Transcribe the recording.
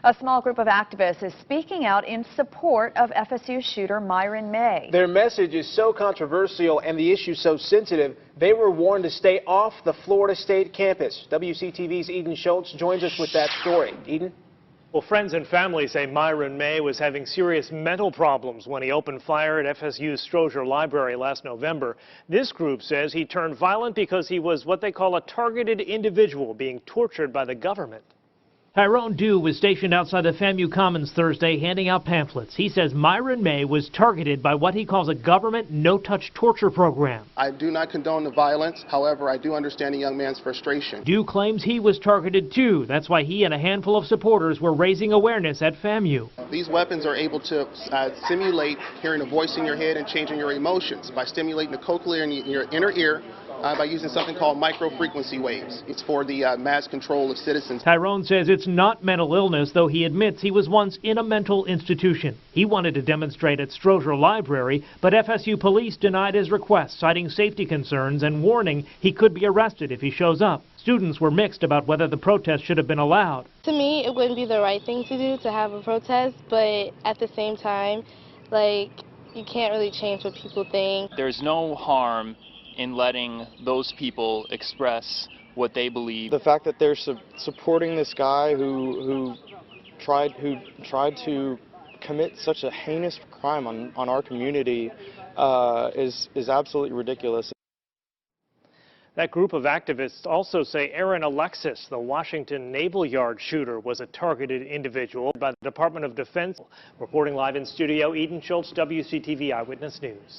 A small group of activists is speaking out in support of FSU shooter Myron May. Their message is so controversial and the issue so sensitive, they were warned to stay off the Florida State campus. WCTV's Eden Schultz joins us with that story. Eden? Well, friends and family say Myron May was having serious mental problems when he opened fire at FSU's Strozier Library last November. This group says he turned violent because he was what they call a targeted individual being tortured by the government. Tyrone Dew was stationed outside the FAMU Commons Thursday handing out pamphlets. He says Myron May was targeted by what he calls a government no-touch torture program. I do not condone the violence. However, I do understand the young man's frustration. Dew claims he was targeted too. That's why he and a handful of supporters were raising awareness at FAMU. These weapons are able to simulate hearing a voice in your head and changing your emotions by stimulating the cochlea in your inner ear by using something called micro-frequency waves. It's for the mass control of citizens. Tyrone says it's not mental illness, though he admits he was once in a mental institution. He wanted to demonstrate at Strozier Library, but FSU police denied his request, citing safety concerns and warning he could be arrested if he shows up. Students were mixed about whether the protest should have been allowed. To me, it wouldn't be the right thing to do to have a protest, but at the same time, like, you can't really change what people think. There's no harm in letting those people express what they believe. The fact that they're supporting this guy who tried to commit such a heinous crime on our community is absolutely ridiculous. That group of activists also say Aaron Alexis, the Washington Naval Yard shooter, was a targeted individual by the Department of Defense. Reporting live in studio, Eden Schultz, WCTV Eyewitness News.